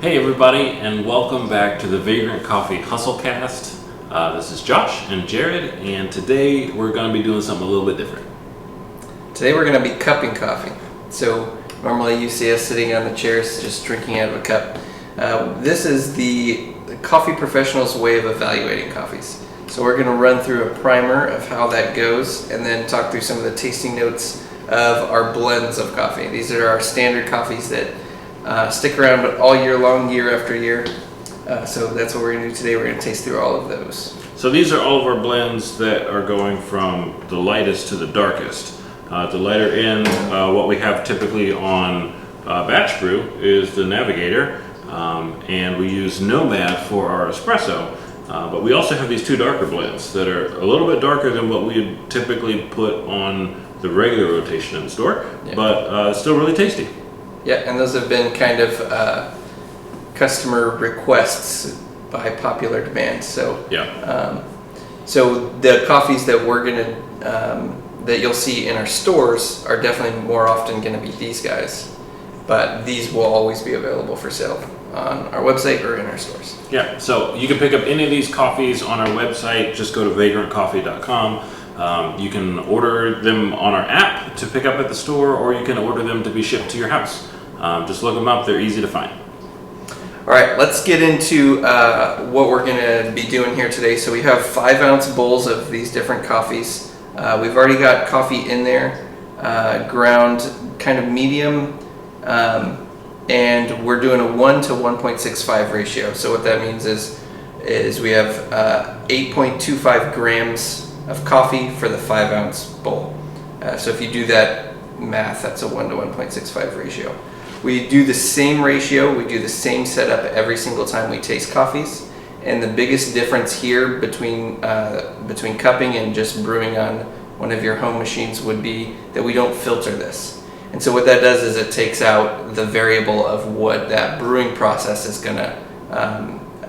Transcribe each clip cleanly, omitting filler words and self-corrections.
Hey everybody, and welcome back to the Vagrant Coffee HustleCast. This is Josh and Jared, and today we're going to be doing something a little bit different. Today we're going to be cupping coffee. So normally you see us sitting on the chairs just drinking out of a cup. This is the coffee professional's way of evaluating coffees. So we're going to run through a primer of how that goes and then talk through some of the tasting notes of our blends of coffee. These are our standard coffees that stick around all year long, year after year. So that's what we're going to do today. We're going to taste through all of those. So these are all of our blends that are going from the lightest to the darkest. The lighter end, what we have typically on batch brew is the Navigator, and we use Nomad for our espresso. But we also have these two darker blends that are a little bit darker than what we would typically put on the regular rotation in the store, but still really tasty. Yeah, and those have been kind of customer requests by popular demand. So so the coffees that we're gonna that you'll see in our stores are definitely more often going to be these guys, but these will always be available for sale on our website or in our stores. Yeah, so you can pick up any of these coffees on our website. Just go to vagrantcoffee.com. You can order them on our app to pick up at the store, or you can order them to be shipped to your house. Just look them up, they're easy to find. All right, let's get into what we're going to be doing here today. So we have 5-ounce bowls of these different coffees. We've already got coffee in there, ground kind of medium, and we're doing a 1 to 1.65 ratio. So what that means is we have 8.25 grams of coffee for the 5-ounce bowl. So if you do that math, that's a 1 to 1.65 ratio. We do the same ratio, we do the same setup every single time we taste coffees. And the biggest difference here between cupping and just brewing on one of your home machines would be that we don't filter this. And so what that does is it takes out the variable of what that brewing process is gonna,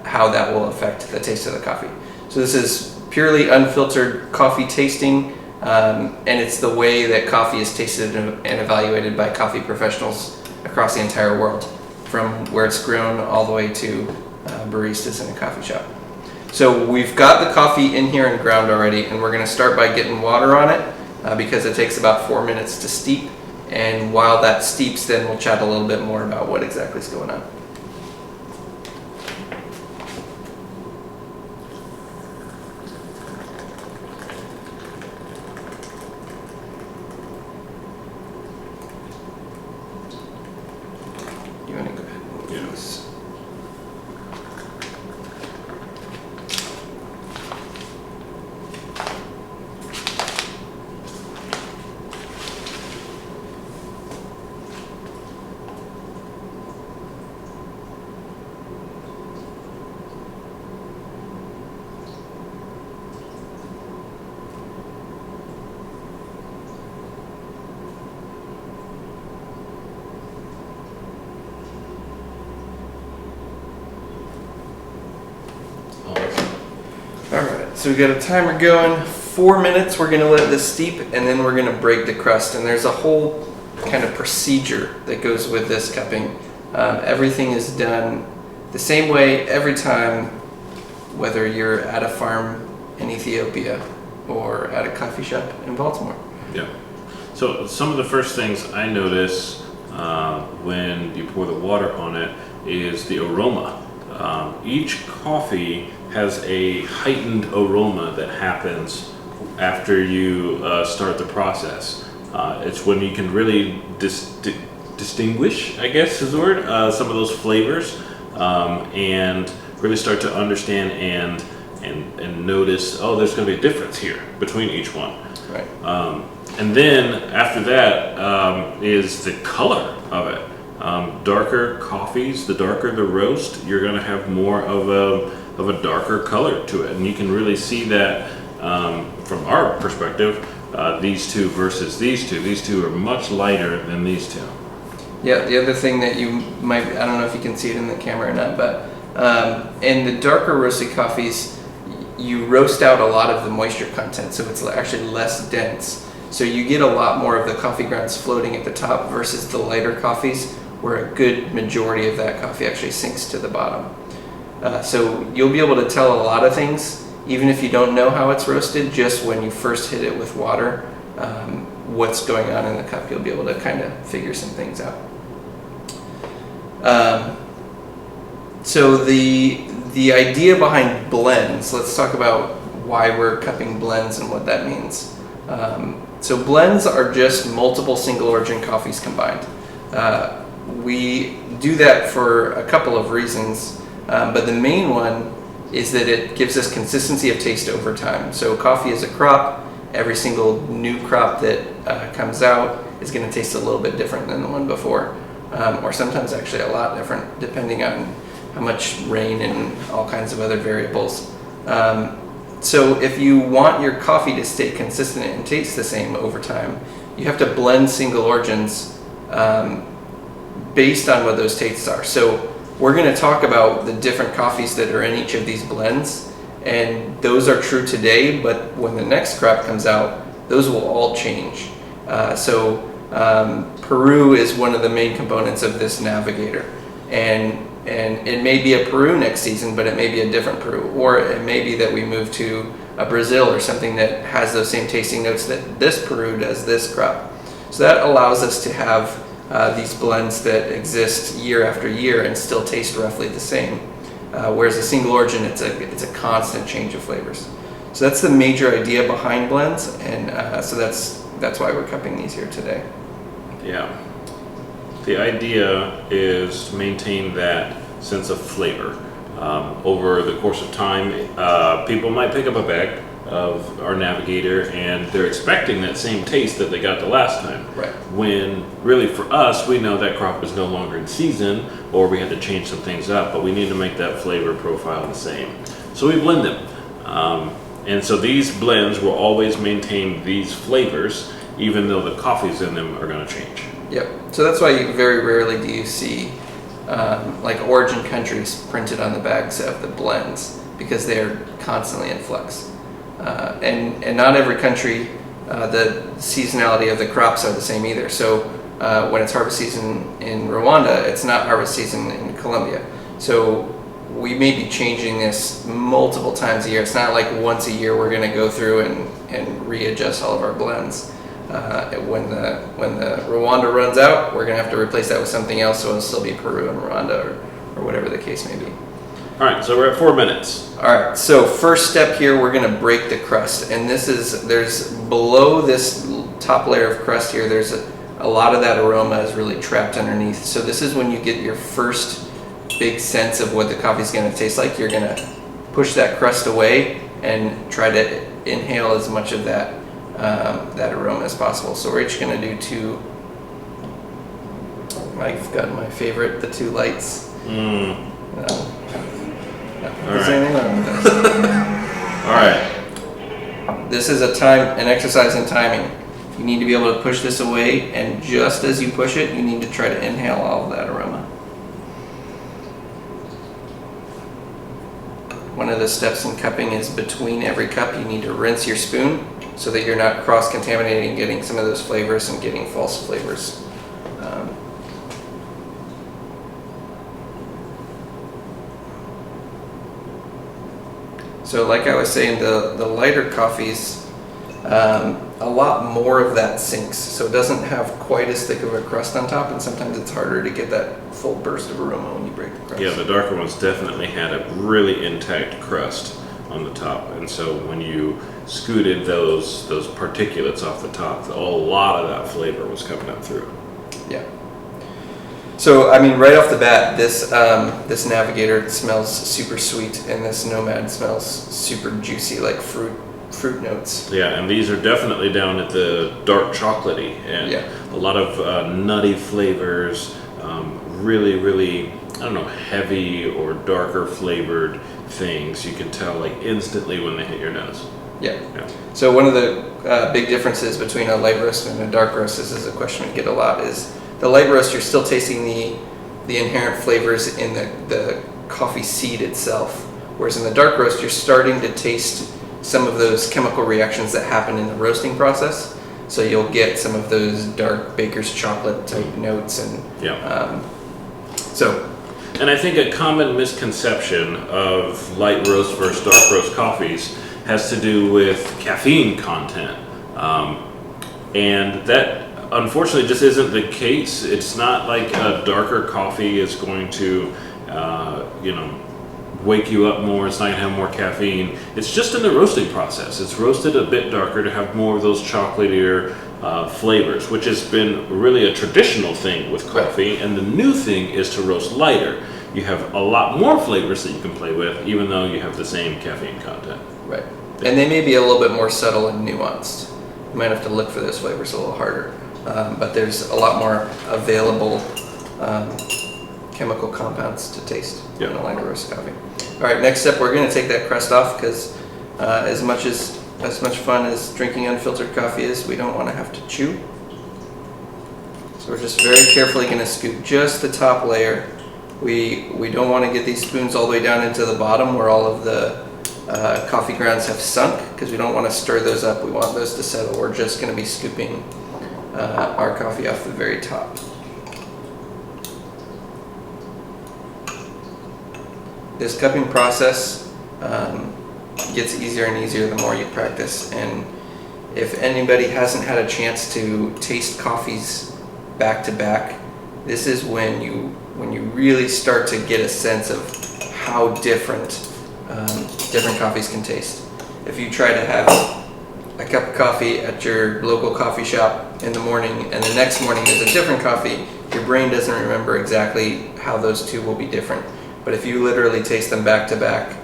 how that will affect the taste of the coffee. So this is purely unfiltered coffee tasting, and it's the way that coffee is tasted and evaluated by coffee professionals across the entire world, from where it's grown all the way to baristas in a coffee shop. So we've got the coffee in here and ground already, and we're going to start by getting water on it because it takes about 4 minutes to steep. And while that steeps, then we'll chat a little bit more about what exactly is going on. You want to go ahead and move this? Alright, so we got a timer going, 4 minutes, we're going to let this steep, and then we're going to break the crust. And there's a whole kind of procedure that goes with this cupping. Everything is done the same way every time, whether you're at a farm in Ethiopia or at a coffee shop in Baltimore. Yeah. So some of the first things I notice when you pour the water on it is the aroma. Each coffee has a heightened aroma that happens after you start the process. It's when you can really distinguish, I guess is the word, some of those flavors, and really start to understand and notice, oh, there's going to be a difference here between each one. Right. And then after that is the color of it. Darker coffees, the darker the roast, you're going to have more of a darker color to it, and you can really see that from our perspective. These two versus these two. These two are much lighter than these two. Yeah, the other thing that you might, I don't know if you can see it in the camera or not, but in the darker roasted coffees, you roast out a lot of the moisture content, so it's actually less dense. So you get a lot more of the coffee grounds floating at the top versus the lighter coffees, where a good majority of that coffee actually sinks to the bottom. So you'll be able to tell a lot of things, even if you don't know how it's roasted, just when you first hit it with water, what's going on in the cup. You'll be able to kind of figure some things out. So the idea behind blends, let's talk about why we're cupping blends and what that means. So blends are just multiple single origin coffees combined. We do that for a couple of reasons, but the main one is that it gives us consistency of taste over time. So coffee is a crop. Every single new crop that comes out is going to taste a little bit different than the one before, or sometimes actually a lot different, depending on how much rain and all kinds of other variables. So if you want your coffee to stay consistent and taste the same over time, you have to blend single origins based on what those tastes are. So we're going to talk about the different coffees that are in each of these blends, and those are true today, but when the next crop comes out, those will all change. Peru is one of the main components of this navigator, and it may be a Peru next season, but it may be a different Peru, or it may be that we move to a Brazil or something that has those same tasting notes that this Peru does this crop. So that allows us to have these blends that exist year after year and still taste roughly the same. Whereas a single origin, it's a constant change of flavors. So that's the major idea behind blends, and so that's why we're cupping these here today. Yeah. The idea is to maintain that sense of flavor. Over the course of time, people might pick up a bag of our navigator and they're expecting that same taste that they got the last time. Right. When really for us, we know that crop is no longer in season, or we had to change some things up, but we need to make that flavor profile the same. So we blend them. And so these blends will always maintain these flavors, even though the coffees in them are going to change. Yep. So that's why very rarely do you see like origin countries printed on the bags of the blends, because they're constantly in flux. And not every country, the seasonality of the crops are the same either. So when it's harvest season in Rwanda, it's not harvest season in Colombia. So we may be changing this multiple times a year. It's not like once a year we're going to go through and readjust all of our blends. When the Rwanda runs out, we're going to have to replace that with something else, so it'll still be Peru and Rwanda or whatever the case may be. All right, so we're at 4 minutes. All right, so first step here, we're going to break the crust. And there's below this top layer of crust here, there's a lot of that aroma is really trapped underneath. So this is when you get your first big sense of what the coffee is going to taste like. You're going to push that crust away and try to inhale as much of that aroma as possible. So we're each going to do 2. I've got my favorite, the 2 lights. All right. This is an exercise in timing. You need to be able to push this away, and just as you push it, you need to try to inhale all of that aroma. One of the steps in cupping is between every cup, you need to rinse your spoon so that you're not cross-contaminating, getting some of those flavors and getting false flavors. So like I was saying, the lighter coffees, a lot more of that sinks. So it doesn't have quite as thick of a crust on top, and sometimes it's harder to get that full burst of aroma when you break the crust. Yeah, the darker ones definitely had a really intact crust on the top. And so when you scooted those particulates off the top, a lot of that flavor was coming up through. Yeah. So, I mean, right off the bat, this Navigator smells super sweet, and this Nomad smells super juicy, like fruit notes. Yeah, and these are definitely down at the dark chocolatey, and a lot of nutty flavors, really, really, I don't know, heavy or darker flavored things. You can tell like instantly when they hit your nose. Yeah. So one of the big differences between a light roast and a dark roast, this is a question we get a lot, is the light roast, you're still tasting the inherent flavors in the coffee seed itself. Whereas in the dark roast, you're starting to taste some of those chemical reactions that happen in the roasting process. So you'll get some of those dark baker's chocolate type notes, and And I think a common misconception of light roast versus dark roast coffees has to do with caffeine content. And that unfortunately just isn't the case. It's not like a darker coffee is going to, wake you up more. It's not going to have more caffeine. It's just in the roasting process. It's roasted a bit darker to have more of those chocolatier flavors, which has been really a traditional thing with coffee. And the new thing is to roast lighter. You have a lot more flavors that you can play with, even though you have the same caffeine content. Right. And they may be a little bit more subtle and nuanced. You might have to look for those flavors a little harder. But there's a lot more available chemical compounds to taste in a lighter roast coffee. All right, next step, we're going to take that crust off, because as much fun as drinking unfiltered coffee is, we don't want to have to chew. So we're just very carefully going to scoop just the top layer. We don't want to get these spoons all the way down into the bottom where all of the coffee grounds have sunk, because we don't want to stir those up. We want those to settle. We're just going to be scooping our coffee off the very top. This cupping process gets easier and easier the more you practice. And if anybody hasn't had a chance to taste coffees back to back, this is when you really start to get a sense of how different coffees can taste. If you try to have a cup of coffee at your local coffee shop in the morning, and the next morning there's a different coffee, your brain doesn't remember exactly how those two will be different. But if you literally taste them back to back,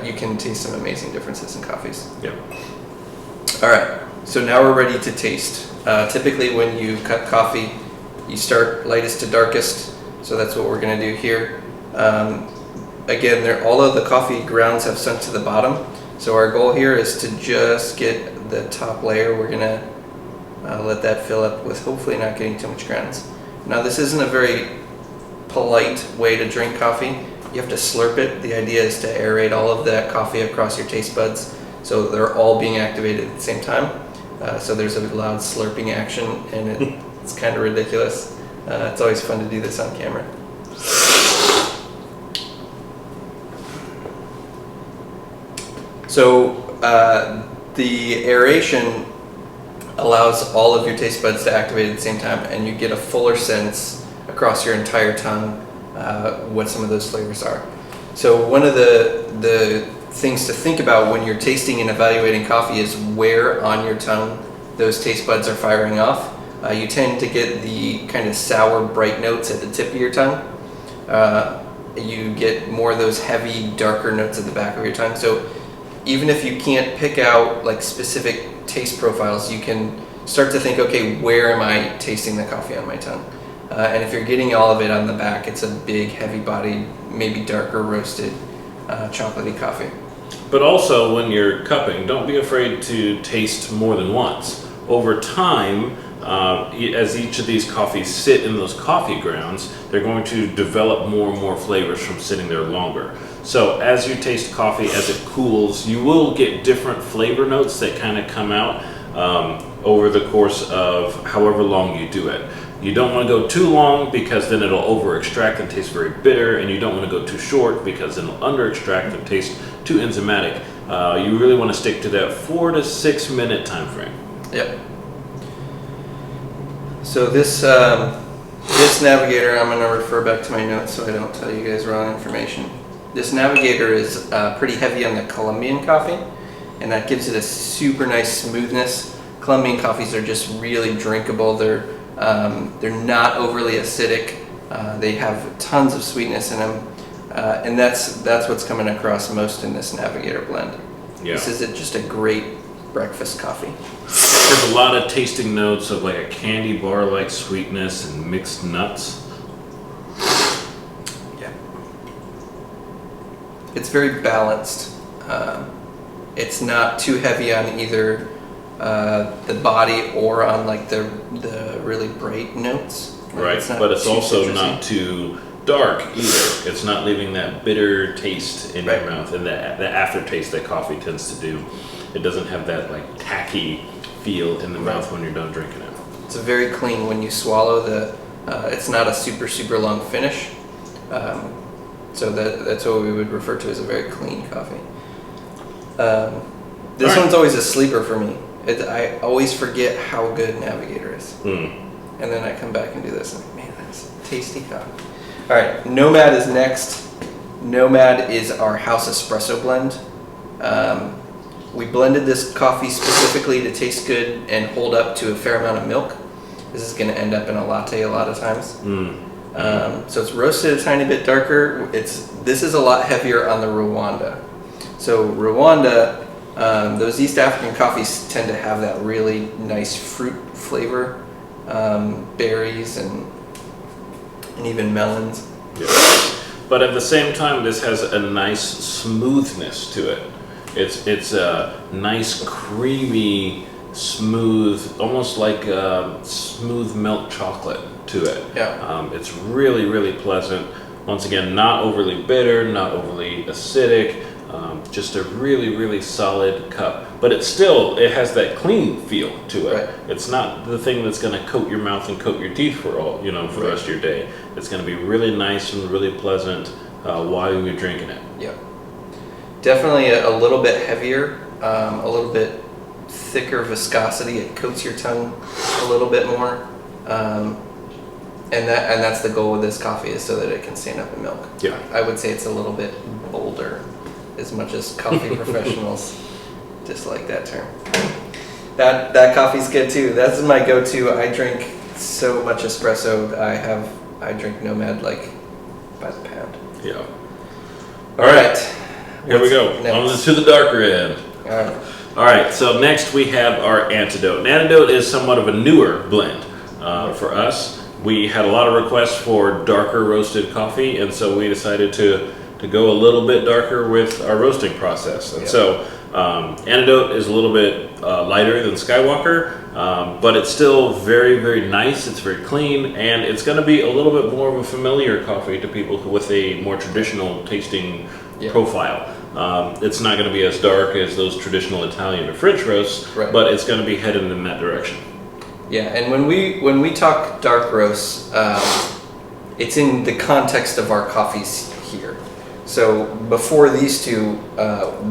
you can taste some amazing differences in coffees. Yeah. All right, so now we're ready to taste. Typically when you cut coffee, you start lightest to darkest, so that's what we're going to do here. Again, all of the coffee grounds have sunk to the bottom, so our goal here is to just get the top layer. We're going to let that fill up with hopefully not getting too much grounds. Now, this isn't a very polite way to drink coffee. You have to slurp it. The idea is to aerate all of that coffee across your taste buds, so they're all being activated at the same time. So there's a loud slurping action, and it's kind of ridiculous. It's always fun to do this on camera. So the aeration allows all of your taste buds to activate at the same time, and you get a fuller sense across your entire tongue what some of those flavors are. So one of the things to think about when you're tasting and evaluating coffee is where on your tongue those taste buds are firing off. You tend to get the kind of sour, bright notes at the tip of your tongue. You get more of those heavy, darker notes at the back of your tongue. So even if you can't pick out like specific taste profiles, you can start to think, okay, where am I tasting the coffee on my tongue? And if you're getting all of it on the back, it's a big, heavy-bodied, maybe darker roasted, chocolatey coffee. But also, when you're cupping, don't be afraid to taste more than once. Over time, as each of these coffees sit in those coffee grounds, they're going to develop more and more flavors from sitting there longer. So as you taste coffee, as it cools, you will get different flavor notes that kind of come out over the course of however long you do it. You don't want to go too long because then it'll over-extract and taste very bitter, and you don't want to go too short because then it'll under-extract and taste too enzymatic. You really want to stick to that 4 to 6 minute time frame. Yep. So this navigator, I'm going to refer back to my notes so I don't tell you guys wrong information. This navigator is pretty heavy on the Colombian coffee, and that gives it a super nice smoothness. Colombian coffees are just really drinkable. They're not overly acidic. They have tons of sweetness in them, and that's what's coming across most in this navigator blend. Yeah. This is just a great breakfast coffee. There's a lot of tasting notes of like a candy bar-like sweetness and mixed nuts. Yeah. It's very balanced. It's not too heavy on either the body or on like the really bright notes. Right, but it's also not too dark either. It's not leaving that bitter taste in your mouth and the aftertaste that coffee tends to do. It doesn't have that like tacky feel in the mouth when you're done drinking it. It's very clean when you swallow it's not a super long finish. So that's what we would refer to as a very clean coffee. This one's always a sleeper for me. I always forget how good Navigator is. And then I come back and do this, and man, that's tasty coffee. All right, Nomad is next. Nomad is our house espresso blend. We blended this coffee specifically to taste good and hold up to a fair amount of milk. This is going to end up in a latte a lot of times. So it's roasted a tiny bit darker. This is a lot heavier on the Rwanda. So Rwanda, those East African coffees tend to have that really nice fruit flavor, berries and even melons. Yeah. But at the same time, this has a nice smoothness to it. It's a nice, creamy, smooth, almost like smooth milk chocolate to it. Yeah. It's really pleasant. Once again, not overly bitter, not overly acidic. Just a really solid cup. But it has that clean feel to it. Right. It's not the thing that's going to coat your mouth and coat your teeth for the rest of your day. It's going to be really nice and really pleasant while you're drinking it. Yeah. Definitely a little bit heavier, a little bit thicker viscosity. It coats your tongue a little bit more, and that's the goal with this coffee, is so that it can stand up in milk. Yeah. I would say it's a little bit bolder, as much as coffee professionals dislike that term. That coffee's good too. That's my go-to. I drink so much espresso. I drink Nomad like by the pound. Yeah. All right. Here we go. On to the darker end. All right. All right, so next we have our Antidote. Antidote is somewhat of a newer blend for us. We had a lot of requests for darker roasted coffee, and so we decided to go a little bit darker with our roasting process. And so Antidote is a little bit lighter than Skywalker, but it's still very nice. It's very clean, and it's going to be a little bit more of a familiar coffee to people with a more traditional tasting profile. It's not going to be as dark as those traditional Italian or French roasts, but it's going to be headed in that direction. Yeah, and when we talk dark roasts, it's in the context of our coffees here. So before these two,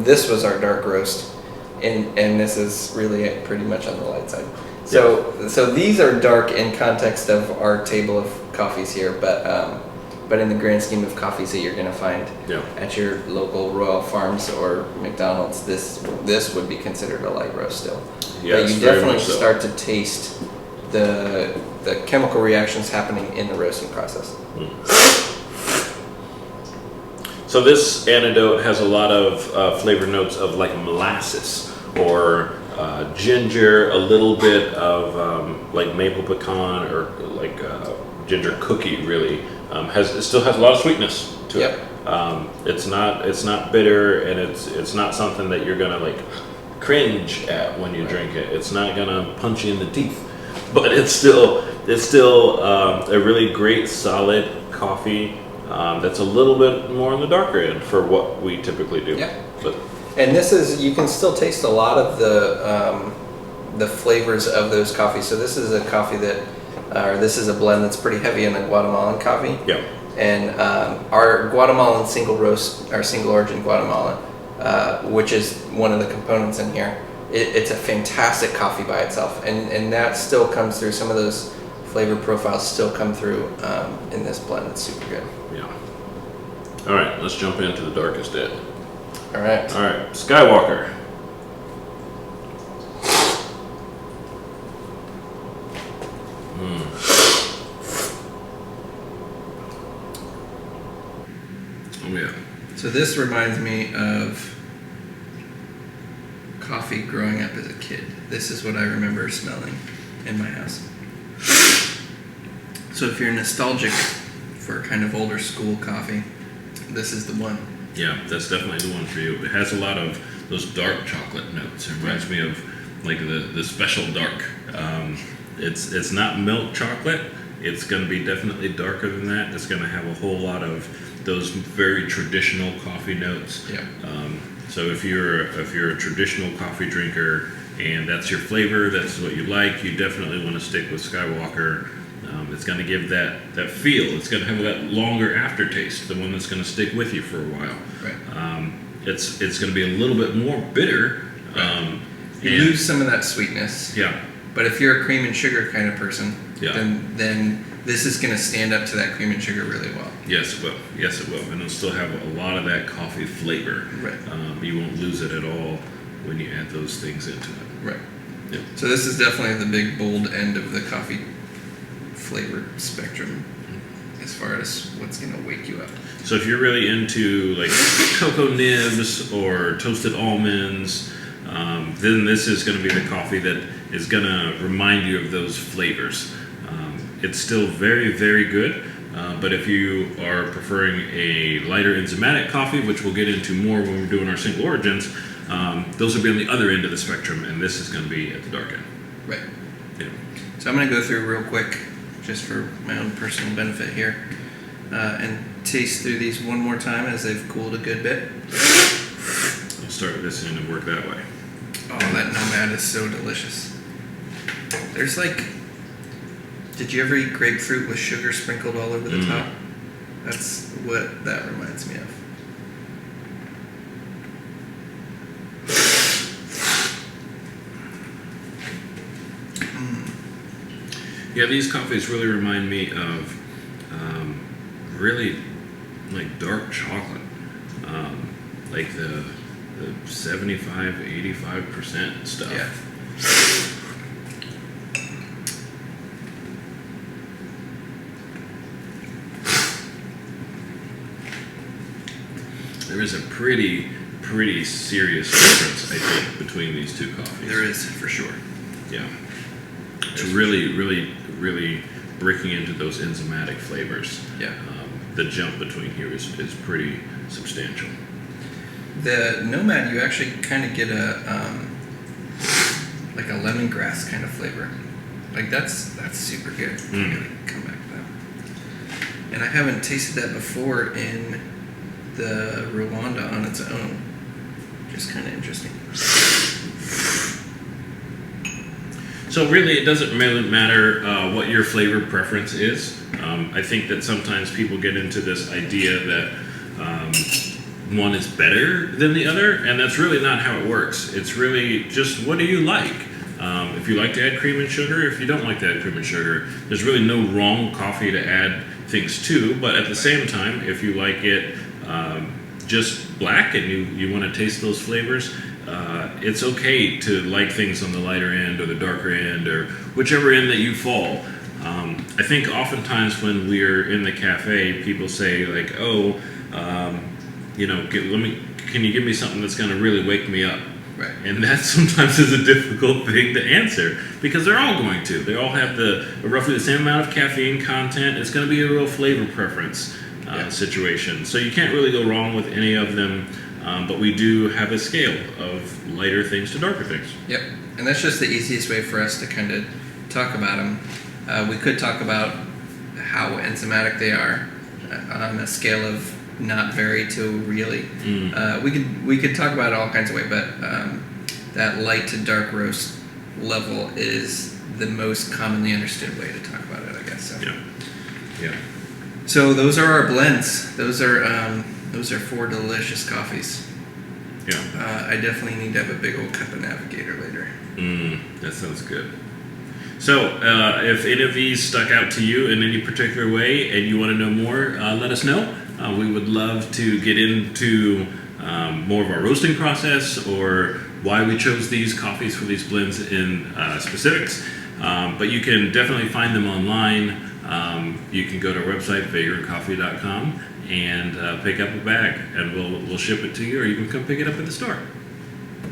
this was our dark roast, and this is really pretty much on the light side. So these are dark in context of our table of coffees here, but in the grand scheme of coffees that you're going to find at your local Royal Farms or McDonald's, this would be considered a light roast still. Yeah, but you definitely start to taste the chemical reactions happening in the roasting process. So this Antidote has a lot of flavor notes of like molasses or ginger, a little bit of like maple pecan or like ginger cookie. Really, it still has a lot of sweetness to it. It's not bitter, and it's not something that you're gonna like cringe at when you drink it. It's not gonna punch you in the teeth, but it's still a really great solid coffee. That's a little bit more on the darker end for what we typically do. Yeah. But and you can still taste a lot of the flavors of those coffees. So this is a coffee this is a blend that's pretty heavy in the Guatemalan coffee. Yeah. And our Guatemalan single roast, our single origin Guatemalan, which is one of the components in here, it's a fantastic coffee by itself, and that still comes through. Some of those flavor profiles still come through in this blend. It's super good. Yeah. All right, let's jump into the darkest end. All right. Skywalker. Oh yeah. So this reminds me of coffee growing up as a kid. This is what I remember smelling in my house. So if you're nostalgic for kind of older school coffee, this is the one. Yeah, that's definitely the one for you. It has a lot of those dark chocolate notes. It reminds me of like the special dark. It's not milk chocolate. It's going to be definitely darker than that. It's going to have a whole lot of those very traditional coffee notes. Yeah. So if you're a traditional coffee drinker, and that's your flavor, that's what you like, you definitely want to stick with Skywalker. It's going to give that feel. It's going to have that longer aftertaste, the one that's going to stick with you for a while. Right. It's going to be a little bit more bitter. Right. You lose some of that sweetness. Yeah. But if you're a cream and sugar kind of person, yeah. then this is going to stand up to that cream and sugar really well. Yes, it will. Yes, it will. And it'll still have a lot of that coffee flavor. Right. You won't lose it at all when you add those things into it. Right. Yep. So this is definitely the big, bold end of the coffee flavor spectrum as far as what's going to wake you up. So if you're really into like cocoa nibs or toasted almonds, then this is going to be the coffee that is going to remind you of those flavors. It's still very, very good, but if you are preferring a lighter enzymatic coffee, which we'll get into more when we're doing our single origins, those will be on the other end of the spectrum, and this is going to be at the dark end. Right. Yeah. So I'm going to go through real quick, just for my own personal benefit here, and taste through these one more time as they've cooled a good bit. I'll start with this end and work that way. Oh, that Nomad is so delicious. There's like, did you ever eat grapefruit with sugar sprinkled all over the top? That's what that reminds me of. Yeah, these coffees really remind me of really like dark chocolate, like the 75-85% stuff. Yeah. There is a pretty serious difference, I think, between these two coffees. There is, for sure. Yeah. It's really breaking into those enzymatic flavors. Yeah. The jump between here is pretty substantial. The Nomad, you actually kind of get a like a lemongrass kind of flavor. Like that's super good. Really come back to that. And I haven't tasted that before in the Rwanda on its own. Just kind of interesting. So really, it doesn't really matter what your flavor preference is. I think that sometimes people get into this idea that one is better than the other, and that's really not how it works. It's really just, what do you like? If you like to add cream and sugar, if you don't like to add cream and sugar, there's really no wrong coffee to add things to, but at the same time, if you like it just black and you want to taste those flavors, it's okay to like things on the lighter end or the darker end or whichever end that you fall. I think oftentimes when we're in the cafe, people say like, "Oh, can you give me something that's going to really wake me up?" Right. And that sometimes is a difficult thing to answer because they're all going to. They all have roughly the same amount of caffeine content. It's going to be a real flavor preference situation. So you can't really go wrong with any of them. But we do have a scale of lighter things to darker things. Yep, and that's just the easiest way for us to kind of talk about them. We could talk about how enzymatic they are on a scale of not very to really. We could talk about it all kinds of ways, but that light to dark roast level is the most commonly understood way to talk about it, I guess. So. Yeah. So those are our blends. Those are 4 delicious coffees. Yeah. I definitely need to have a big old cup of Navigator later. That sounds good. So, if any of these stuck out to you in any particular way and you want to know more, let us know. We would love to get into more of our roasting process or why we chose these coffees for these blends in specifics. But you can definitely find them online. You can go to our website, vagrantcoffee.com, and pick up a bag, and we'll ship it to you, or you can come pick it up at the store.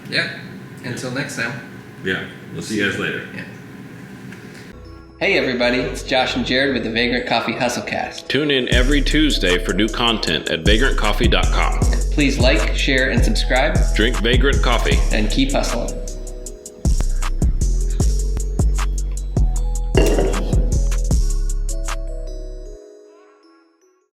Yeah. Until next time. Yeah. We'll see you guys later. Yeah. Hey everybody, it's Josh and Jared with the Vagrant Coffee HustleCast. Tune in every Tuesday for new content at vagrantcoffee.com. Please like, share, and subscribe. Drink Vagrant Coffee. And keep hustling.